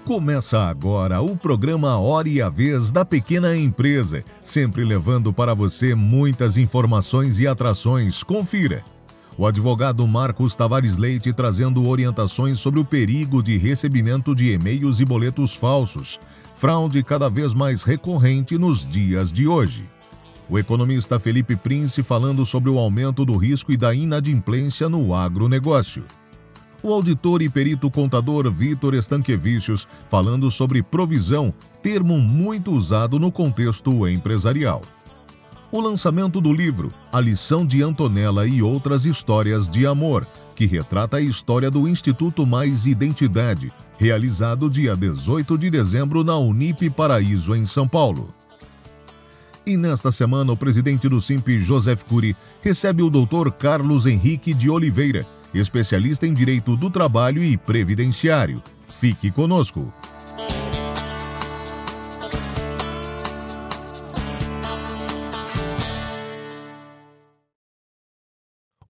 Começa agora o programa Hora e a Vez da Pequena Empresa, sempre levando para você muitas informações e atrações. Confira. O advogado Marcos Tavares Leite trazendo orientações sobre o perigo de recebimento de e-mails e boletos falsos, fraude cada vez mais recorrente nos dias de hoje. O economista Felipe Prince falando sobre o aumento do risco e da inadimplência no agronegócio. O auditor e perito contador Vitor Stanquevicius falando sobre provisão, termo muito usado no contexto empresarial. O lançamento do livro A Lição de Antonella e Outras Histórias de Amor, que retrata a história do Instituto Mais Identidade, realizado dia 18 de dezembro na Unip Paraíso, em São Paulo. E nesta semana, o presidente do SIMP, Joseph Cury, recebe o Dr. Carlos Henrique de Oliveira, especialista em Direito do Trabalho e Previdenciário. Fique conosco.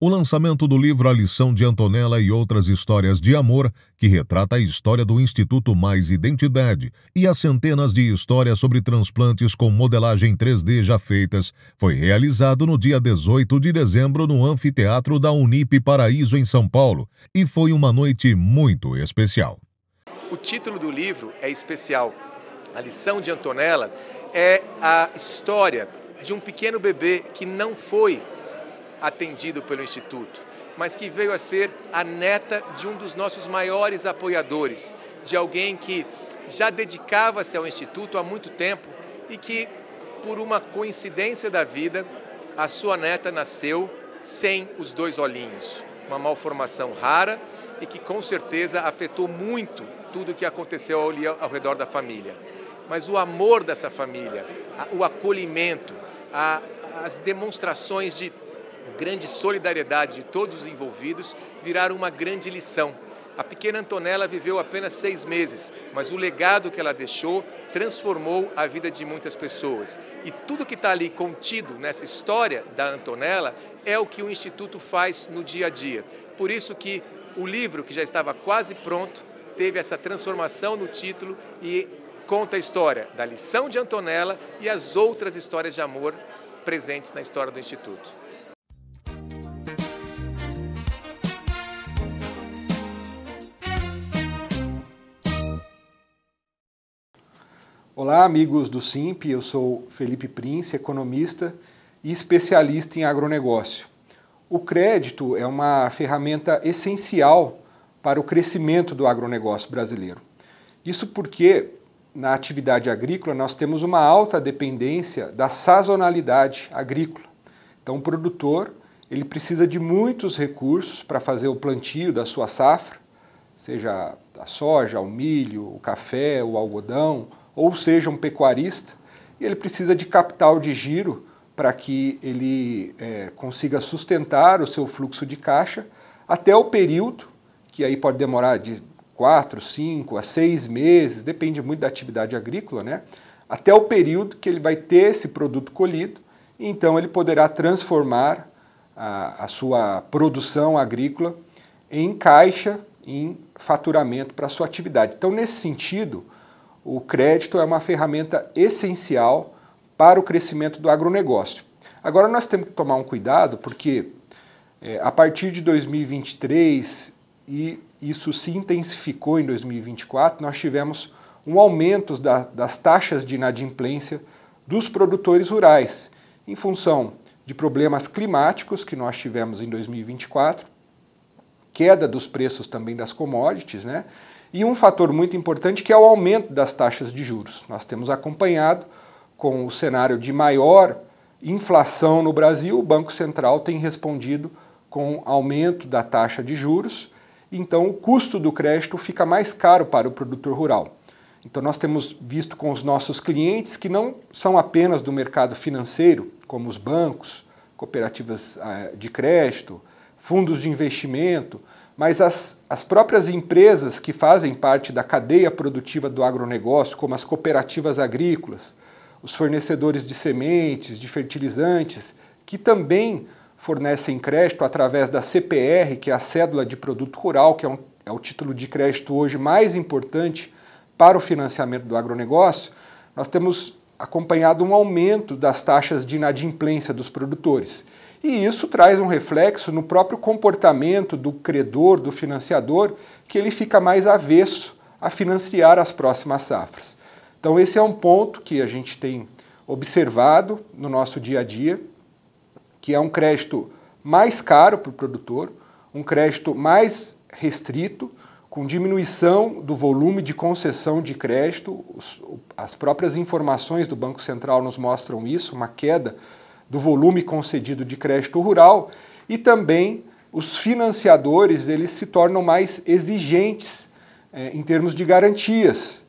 O lançamento do livro A Lição de Antonella e Outras Histórias de Amor, que retrata a história do Instituto Mais Identidade e as centenas de histórias sobre transplantes com modelagem 3D já feitas, foi realizado no dia 18 de dezembro no Anfiteatro da Unip Paraíso, em São Paulo, e foi uma noite muito especial. O título do livro é especial. A Lição de Antonella é a história de um pequeno bebê que não foi atendido pelo Instituto, mas que veio a ser a neta de um dos nossos maiores apoiadores, de alguém que já dedicava-se ao Instituto há muito tempo e que, por uma coincidência da vida, a sua neta nasceu sem os dois olhinhos. Uma malformação rara e que com certeza afetou muito tudo o que aconteceu ali ao redor da família. Mas o amor dessa família, o acolhimento, as demonstrações de grande solidariedade de todos os envolvidos viraram uma grande lição. A pequena Antonella viveu apenas 6 meses, mas o legado que ela deixou transformou a vida de muitas pessoas. E tudo que está ali contido nessa história da Antonella é o que o Instituto faz no dia a dia. Por isso que o livro, que já estava quase pronto, teve essa transformação no título e conta a história da Lição de Antonella e as outras histórias de amor presentes na história do Instituto. Olá, amigos do SIMP, eu sou Felipe Prince, economista e especialista em agronegócio. O crédito é uma ferramenta essencial para o crescimento do agronegócio brasileiro. Isso porque, na atividade agrícola, nós temos uma alta dependência da sazonalidade agrícola. Então, o produtor ele precisa de muitos recursos para fazer o plantio da sua safra, seja a soja, o milho, o café, o algodão, ou seja um pecuarista, e ele precisa de capital de giro para que ele consiga sustentar o seu fluxo de caixa até o período, que aí pode demorar de 4, 5 a 6 meses, depende muito da atividade agrícola, né? Até o período que ele vai ter esse produto colhido, e então ele poderá transformar a sua produção agrícola em caixa, em faturamento para a sua atividade. Então, nesse sentido, o crédito é uma ferramenta essencial para o crescimento do agronegócio. Agora nós temos que tomar um cuidado porque a partir de 2023, e isso se intensificou em 2024, nós tivemos um aumento das taxas de inadimplência dos produtores rurais, em função de problemas climáticos que nós tivemos em 2024, queda dos preços também das commodities, né? E um fator muito importante que é o aumento das taxas de juros. Nós temos acompanhado com o cenário de maior inflação no Brasil, o Banco Central tem respondido com aumento da taxa de juros, então o custo do crédito fica mais caro para o produtor rural. Então nós temos visto com os nossos clientes que não são apenas do mercado financeiro, como os bancos, cooperativas de crédito, fundos de investimento, mas as próprias empresas que fazem parte da cadeia produtiva do agronegócio, como as cooperativas agrícolas, os fornecedores de sementes, de fertilizantes, que também fornecem crédito através da CPR, que é a Cédula de Produto Rural, que é o título de crédito hoje mais importante para o financiamento do agronegócio, nós temos acompanhado um aumento das taxas de inadimplência dos produtores. E isso traz um reflexo no próprio comportamento do credor, do financiador, que ele fica mais avesso a financiar as próximas safras. Então esse é um ponto que a gente tem observado no nosso dia a dia, que é um crédito mais caro para o produtor, um crédito mais restrito, com diminuição do volume de concessão de crédito. As próprias informações do Banco Central nos mostram isso, uma queda do volume concedido de crédito rural, e também os financiadores eles se tornam mais exigentes em termos de garantias,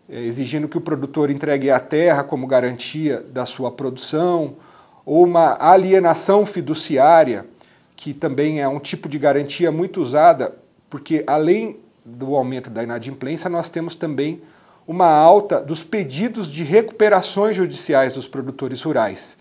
exigindo que o produtor entregue a terra como garantia da sua produção, ou uma alienação fiduciária, que também é um tipo de garantia muito usada, porque além do aumento da inadimplência, nós temos também uma alta dos pedidos de recuperações judiciais dos produtores rurais.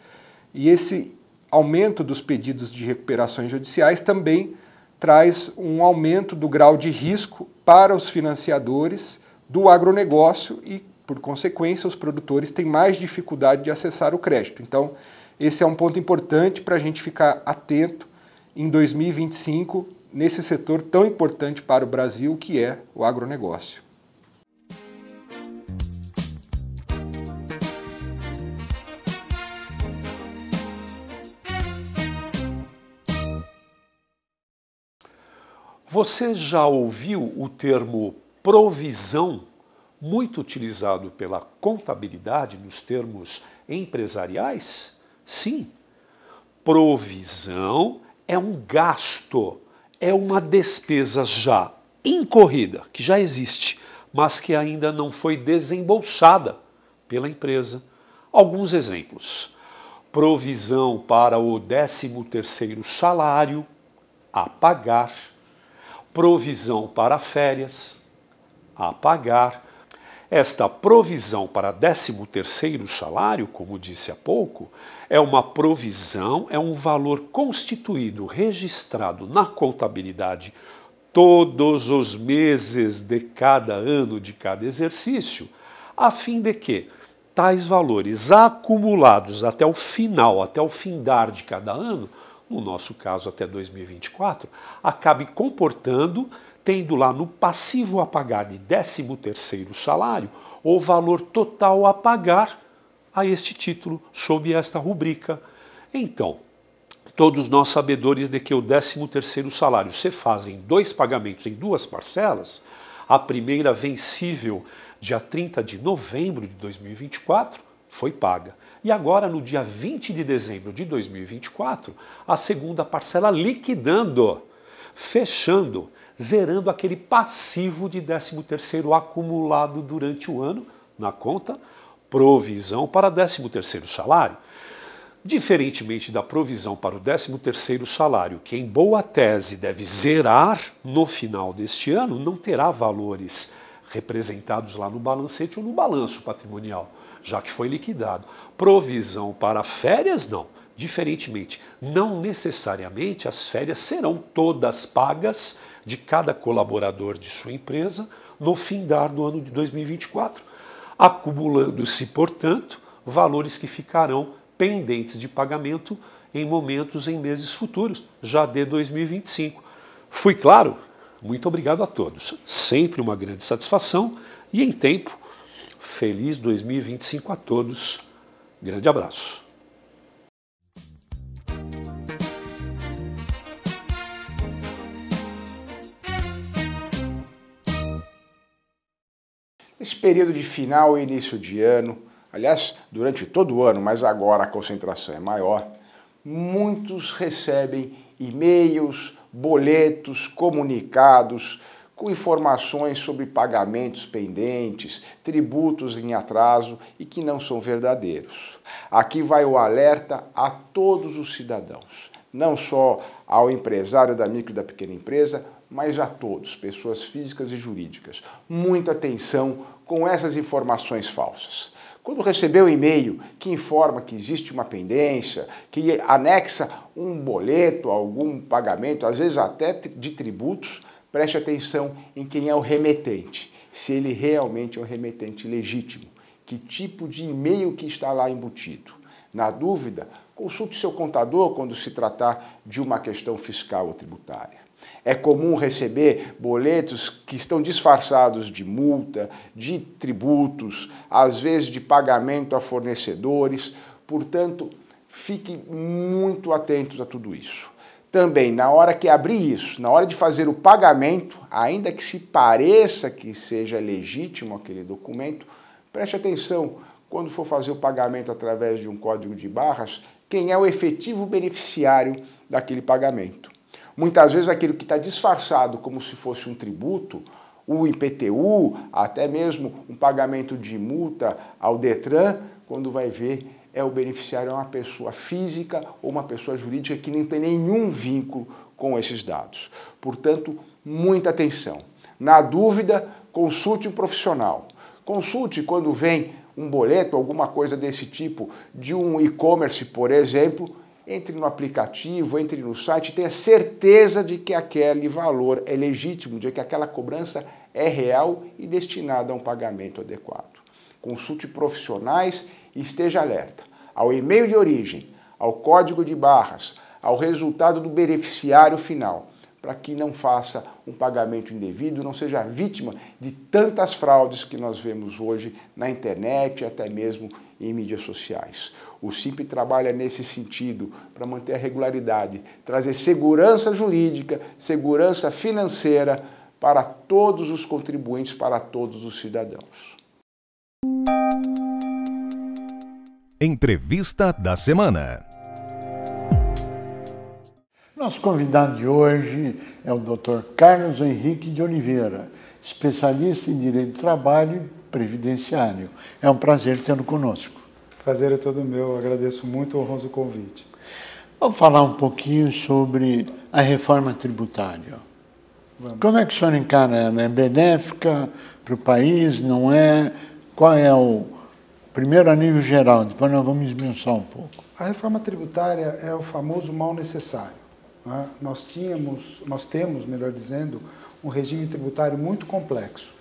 E esse aumento dos pedidos de recuperações judiciais também traz um aumento do grau de risco para os financiadores do agronegócio e, por consequência, os produtores têm mais dificuldade de acessar o crédito. Então, esse é um ponto importante para a gente ficar atento em 2025 nesse setor tão importante para o Brasil, que é o agronegócio. Você já ouviu o termo provisão, muito utilizado pela contabilidade nos termos empresariais? Sim, provisão é um gasto, é uma despesa já incorrida, que já existe, mas que ainda não foi desembolsada pela empresa. Alguns exemplos: provisão para o 13º salário a pagar, provisão para férias a pagar. Esta provisão para 13º salário, como disse há pouco, é uma provisão, é um valor constituído, registrado na contabilidade todos os meses de cada ano, de cada exercício, a fim de que tais valores acumulados até o final, até o findar de cada ano, no nosso caso até 2024, acabe comportando, tendo lá no passivo a pagar de 13º salário, o valor total a pagar a este título, sob esta rubrica. Então, todos nós sabedores de que o 13º salário se faz em 2 pagamentos, em 2 parcelas, a primeira vencível dia 30 de novembro de 2024 foi paga. E agora, no dia 20 de dezembro de 2024, a segunda parcela liquidando, fechando, zerando aquele passivo de 13º acumulado durante o ano na conta provisão para 13º salário. Diferentemente da provisão para o 13º salário, que em boa tese deve zerar no final deste ano, não terá valores representados lá no balancete ou no balanço patrimonial, já que foi liquidado. Provisão para férias, não. Diferentemente, não necessariamente as férias serão todas pagas de cada colaborador de sua empresa no findar do ano de 2024, acumulando-se, portanto, valores que ficarão pendentes de pagamento em momentos, em meses futuros, já de 2025. Fui claro? Muito obrigado a todos. Sempre uma grande satisfação e, em tempo, feliz 2025 a todos. Grande abraço. Nesse período de final e início de ano, aliás, durante todo o ano, mas agora a concentração é maior, muitos recebem e-mails, boletos, comunicados com informações sobre pagamentos pendentes, tributos em atraso e que não são verdadeiros. Aqui vai o alerta a todos os cidadãos, não só ao empresário da micro e da pequena empresa, mas a todos, pessoas físicas e jurídicas. Muita atenção com essas informações falsas. Quando recebeu um e-mail que informa que existe uma pendência, que anexa um boleto, algum pagamento, às vezes até de tributos, preste atenção em quem é o remetente, se ele realmente é um remetente legítimo, que tipo de e-mail que está lá embutido. Na dúvida, consulte seu contador quando se tratar de uma questão fiscal ou tributária. É comum receber boletos que estão disfarçados de multa, de tributos, às vezes de pagamento a fornecedores. Portanto, fiquem muito atentos a tudo isso. Também, na hora que abrir isso, na hora de fazer o pagamento, ainda que se pareça que seja legítimo aquele documento, preste atenção, quando for fazer o pagamento através de um código de barras, quem é o efetivo beneficiário daquele pagamento. Muitas vezes aquilo que está disfarçado como se fosse um tributo, o IPTU, até mesmo um pagamento de multa ao Detran, quando vai ver, o beneficiário é uma pessoa física ou uma pessoa jurídica que não tem nenhum vínculo com esses dados. Portanto, muita atenção. Na dúvida, consulte um profissional. Consulte quando vem um boleto, alguma coisa desse tipo, de um e-commerce, por exemplo. Entre no aplicativo, entre no site, tenha certeza de que aquele valor é legítimo, de que aquela cobrança é real e destinada a um pagamento adequado. Consulte profissionais e esteja alerta ao e-mail de origem, ao código de barras, ao resultado do beneficiário final, para que não faça um pagamento indevido, não seja vítima de tantas fraudes que nós vemos hoje na internet e até mesmo em mídias sociais. O SINP trabalha nesse sentido para manter a regularidade, trazer segurança jurídica, segurança financeira para todos os contribuintes, para todos os cidadãos. Entrevista da semana. Nosso convidado de hoje é o Dr. Carlos Henrique de Oliveira, especialista em Direito do Trabalho e Previdenciário. É um prazer tê-lo conosco. Prazer é todo meu, agradeço muito o honroso convite. Vamos falar um pouquinho sobre a reforma tributária. Vamos. Como é que o senhor encara ela? É benéfica para o país, não é? Qual é o primeiro a nível geral? Depois nós vamos esmiuçar um pouco. A reforma tributária é o famoso mal necessário. Né? Nós temos, melhor dizendo, um regime tributário muito complexo.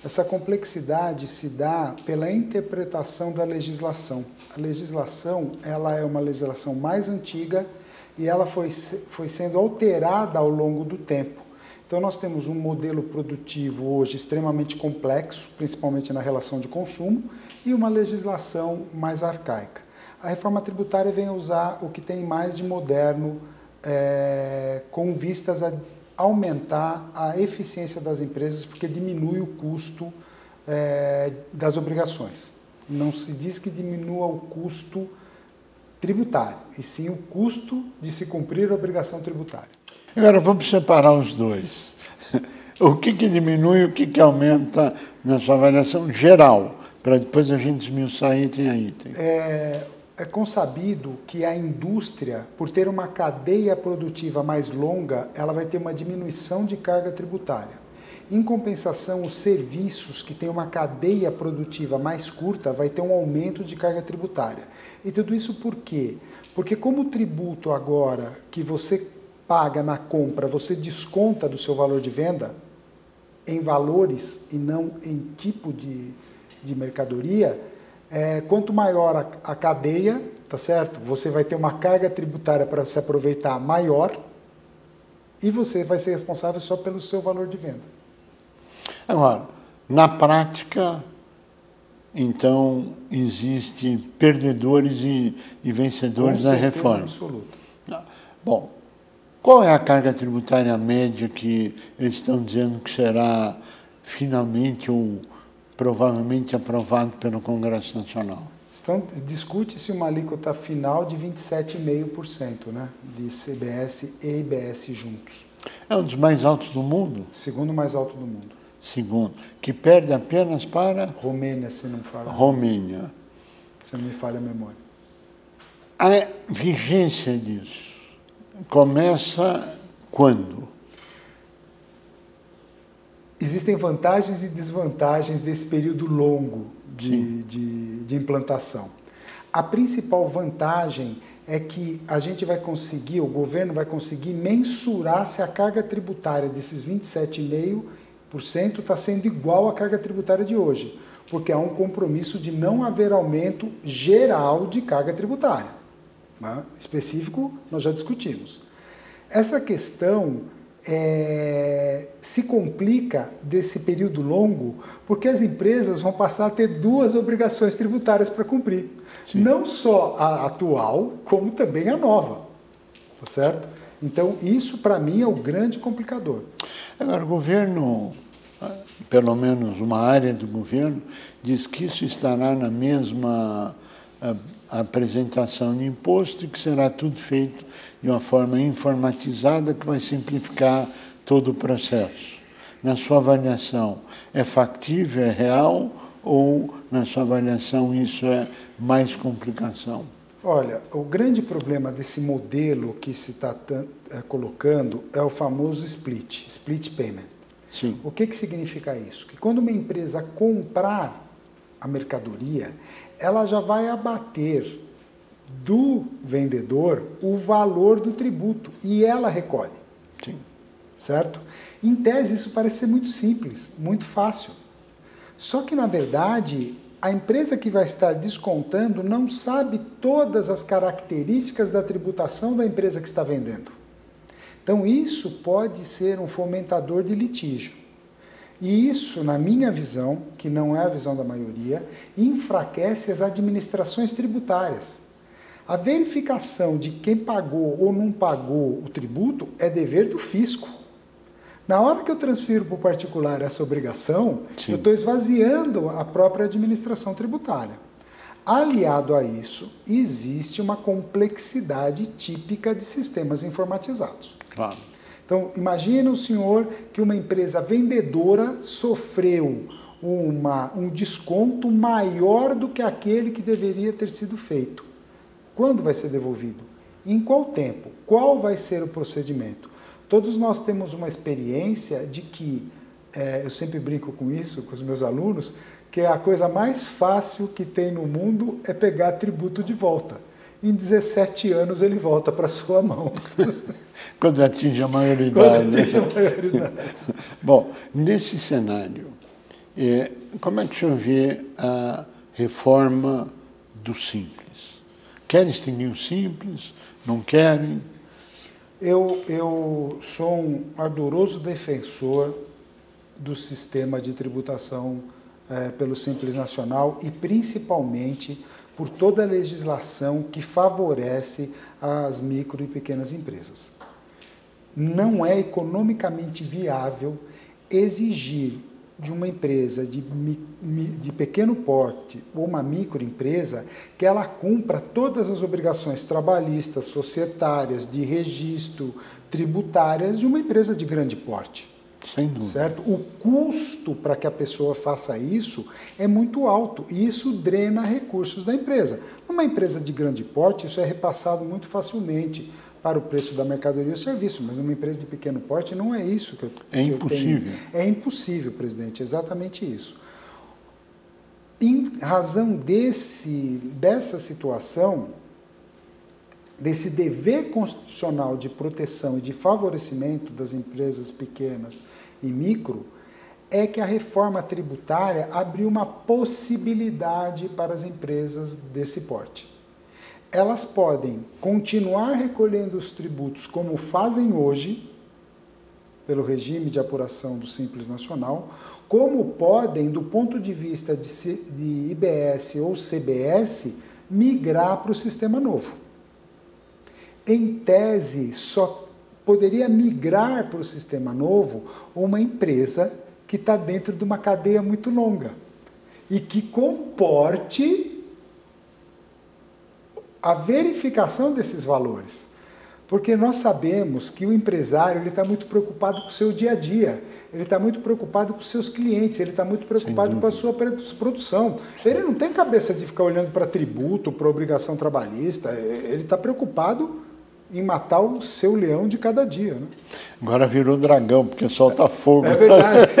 Essa complexidade se dá pela interpretação da legislação. A legislação, ela é uma legislação mais antiga e ela foi sendo alterada ao longo do tempo. Então nós temos um modelo produtivo hoje extremamente complexo, principalmente na relação de consumo, e uma legislação mais arcaica. A reforma tributária vem usar o que tem mais de moderno, com vistas a aumentar a eficiência das empresas, porque diminui o custo das obrigações. Não se diz que diminua o custo tributário, e sim o custo de se cumprir a obrigação tributária. Agora vamos separar os dois. O que diminui e o que aumenta na sua avaliação geral, para depois a gente esmiuçar item a item. É consabido que a indústria, por ter uma cadeia produtiva mais longa, ela vai ter uma diminuição de carga tributária. Em compensação, os serviços que têm uma cadeia produtiva mais curta vai ter um aumento de carga tributária. E tudo isso por quê? Porque como o tributo agora que você paga na compra, você desconta do seu valor de venda em valores e não em tipo de mercadoria, quanto maior a cadeia, tá certo? Você vai ter uma carga tributária para se aproveitar maior e você vai ser responsável só pelo seu valor de venda. Agora, na prática, então, existem perdedores e vencedores da reforma. Absoluta. Bom, qual é a carga tributária média que eles estão dizendo que será finalmente ou provavelmente aprovado pelo Congresso Nacional? Discute-se uma alíquota final de 27,5%, né, de CBS e IBS juntos. É um dos mais altos do mundo? Segundo mais alto do mundo. Segundo. Que perde apenas para? Romênia, se não fala. Romênia. Se não me falha a memória. A vigência disso começa quando? Existem vantagens e desvantagens desse período longo de implantação. A principal vantagem é que a gente vai conseguir, o governo vai conseguir mensurar se a carga tributária desses 27,5% está sendo igual à carga tributária de hoje, porque há um compromisso de não haver aumento geral de carga tributária. Né? Específico, nós já discutimos. Essa questão se complica desse período longo, porque as empresas vão passar a ter duas obrigações tributárias para cumprir. Sim. Não só a atual, como também a nova. Tá certo? Então, isso para mim é o grande complicador. Agora, o governo, pelo menos uma área do governo, diz que isso estará na mesma apresentação de imposto e que será tudo feito de uma forma informatizada que vai simplificar todo o processo. Na sua avaliação, é factível, é real ou, na sua avaliação, isso é mais complicação? Olha, o grande problema desse modelo que se está colocando é o famoso split payment. Sim. O que significa isso? Que quando uma empresa comprar a mercadoria, ela já vai abater do vendedor o valor do tributo e ela recolhe. Sim. Certo? Em tese, isso parece ser muito simples, muito fácil. Só que, na verdade, a empresa que vai estar descontando não sabe todas as características da tributação da empresa que está vendendo. Então, isso pode ser um fomentador de litígio. E isso, na minha visão, que não é a visão da maioria, enfraquece as administrações tributárias. A verificação de quem pagou ou não pagou o tributo é dever do fisco. Na hora que eu transfiro para o particular essa obrigação, eu estou esvaziando a própria administração tributária. Aliado a isso, existe uma complexidade típica de sistemas informatizados. Claro. Então, imagina o senhor que uma empresa vendedora sofreu um desconto maior do que aquele que deveria ter sido feito. Quando vai ser devolvido? Em qual tempo? Qual vai ser o procedimento? Todos nós temos uma experiência de que, eu sempre brinco com isso, com os meus alunos, que a coisa mais fácil que tem no mundo é pegar tributo de volta. Em 17 anos ele volta para a sua mão. Quando atinge a maioridade. Quando atinge a maioridade. Bom, nesse cenário, como é que o senhor vê a reforma do Simples? Querem extinguir o Simples? Não querem? Eu sou um ardoroso defensor do sistema de tributação pelo Simples Nacional e principalmente por toda a legislação que favorece as micro e pequenas empresas. Não é economicamente viável exigir de uma empresa de pequeno porte ou uma microempresa que ela cumpra todas as obrigações trabalhistas, societárias, de registro, tributárias de uma empresa de grande porte. Sem dúvida. Certo? O custo para que a pessoa faça isso é muito alto e isso drena recursos da empresa. Numa empresa de grande porte, isso é repassado muito facilmente para o preço da mercadoria ou serviço, mas numa empresa de pequeno porte não é isso que eu tenho. É impossível, presidente, é exatamente isso. Em razão dessa situação, desse dever constitucional de proteção e de favorecimento das empresas pequenas e micro, é que a reforma tributária abriu uma possibilidade para as empresas desse porte. Elas podem continuar recolhendo os tributos como fazem hoje, pelo regime de apuração do Simples Nacional, como podem, do ponto de vista de IBS ou CBS, migrar para o sistema novo. Em tese, só poderia migrar para o sistema novo uma empresa que está dentro de uma cadeia muito longa e que comporte a verificação desses valores. Porque nós sabemos que o empresário está muito preocupado com o seu dia a dia, ele está muito preocupado com os seus clientes, ele está muito preocupado com a sua produção. Ele não tem cabeça de ficar olhando para tributo, para obrigação trabalhista, ele está preocupado em matar o seu leão de cada dia. Né? Agora virou dragão, porque solta fogo. É verdade.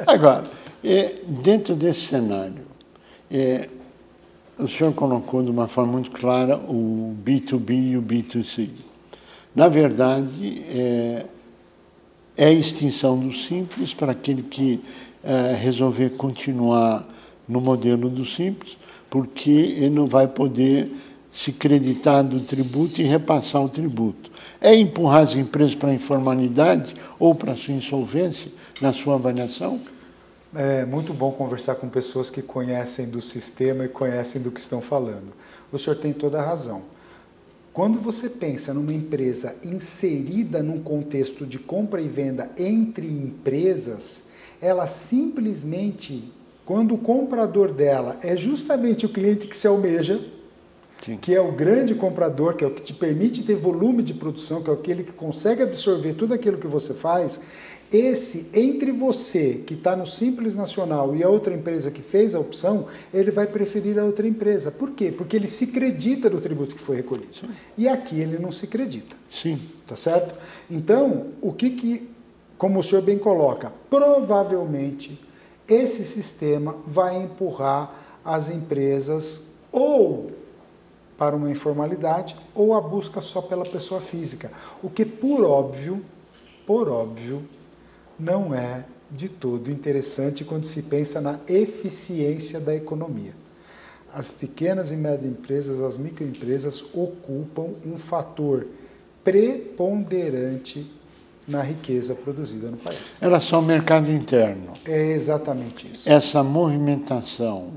Agora, dentro desse cenário, o senhor colocou de uma forma muito clara o B2B e o B2C. Na verdade, é a extinção do simples para aquele que resolver continuar no modelo do simples, porque ele não vai poder se creditar do tributo e repassar o tributo. É empurrar as empresas para a informalidade ou para a sua insolvência, na sua avaliação? É muito bom conversar com pessoas que conhecem do sistema e conhecem do que estão falando. O senhor tem toda a razão. Quando você pensa numa empresa inserida num contexto de compra e venda entre empresas, ela simplesmente, quando o comprador dela é justamente o cliente que se almeja, sim, que é o grande comprador, que é o que te permite ter volume de produção, que é aquele que consegue absorver tudo aquilo que você faz, esse, entre você, que está no Simples Nacional, e a outra empresa que fez a opção, ele vai preferir a outra empresa. Por quê? Porque ele se acredita do tributo que foi recolhido. Sim. E aqui ele não se acredita. Sim. Tá certo? Então, como o senhor bem coloca, provavelmente esse sistema vai empurrar as empresas ou para uma informalidade ou a busca só pela pessoa física. O que, por óbvio, não é de todo interessante quando se pensa na eficiência da economia. As pequenas e médias empresas, as microempresas, ocupam um fator preponderante na riqueza produzida no país. Elas são mercado interno. É exatamente isso. Essa movimentação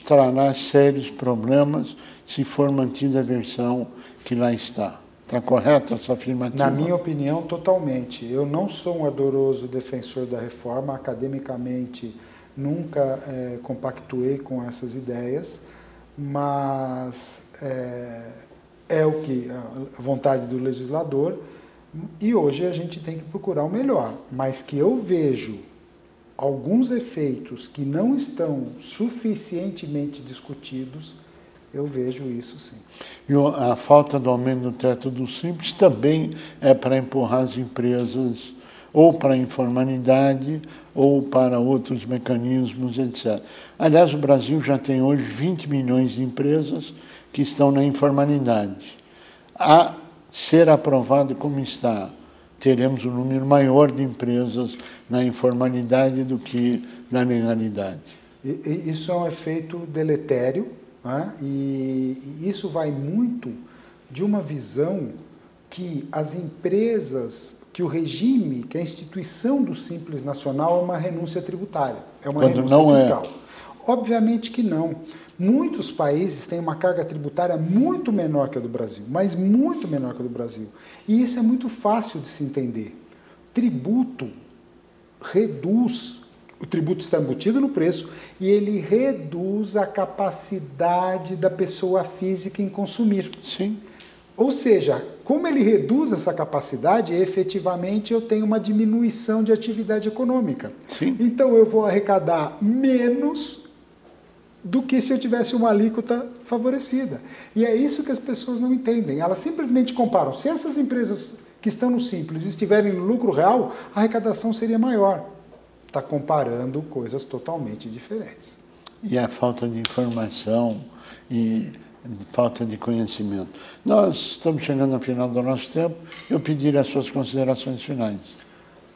trará sérios problemas se for mantida a versão que lá está. Está correto essa afirmativa? Na minha opinião, totalmente. Eu não sou um ardoroso defensor da reforma, academicamente nunca compactuei com essas ideias, mas é o que a vontade do legislador, e hoje a gente tem que procurar o melhor, mas que eu vejo alguns efeitos que não estão suficientemente discutidos, eu vejo isso sim. E a falta do aumento do teto do Simples também é para empurrar as empresas ou para a informalidade ou para outros mecanismos, etc. Aliás, o Brasil já tem hoje 20 milhões de empresas que estão na informalidade. A ser aprovado como está, teremos um número maior de empresas na informalidade do que na legalidade. Isso é um efeito deletério, né? E isso vai muito de uma visão que as empresas, que o regime, que a instituição do Simples Nacional é uma renúncia tributária, é uma renúncia fiscal. Obviamente que não. Muitos países têm uma carga tributária muito menor que a do Brasil, mas muito menor que a do Brasil. E isso é muito fácil de se entender. Tributo reduz, o tributo está embutido no preço e ele reduz a capacidade da pessoa física em consumir. Sim. Ou seja, como ele reduz essa capacidade, efetivamente eu tenho uma diminuição de atividade econômica. Sim. Então eu vou arrecadar menos do que se eu tivesse uma alíquota favorecida. E é isso que as pessoas não entendem. Elas simplesmente comparam. Se essas empresas que estão no Simples estiverem no lucro real, a arrecadação seria maior. Está comparando coisas totalmente diferentes. E a falta de informação e falta de conhecimento. Nós estamos chegando ao final do nosso tempo. Eu pediria as suas considerações finais.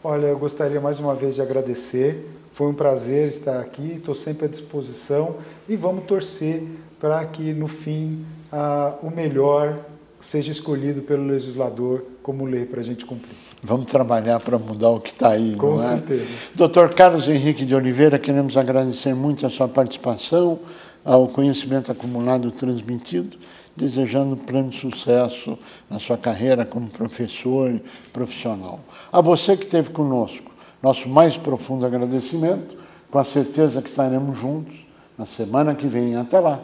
Olha, eu gostaria mais uma vez de agradecer. Foi um prazer estar aqui, estou sempre à disposição e vamos torcer para que, no fim, o melhor seja escolhido pelo legislador como lei para a gente cumprir. Vamos trabalhar para mudar o que está aí, Com não é? certeza. Dr. Carlos Henrique de Oliveira, queremos agradecer muito a sua participação, ao conhecimento acumulado transmitido, desejando pleno sucesso na sua carreira como professor e profissional. A você que esteve conosco, nosso mais profundo agradecimento, com a certeza que estaremos juntos na semana que vem. Até lá!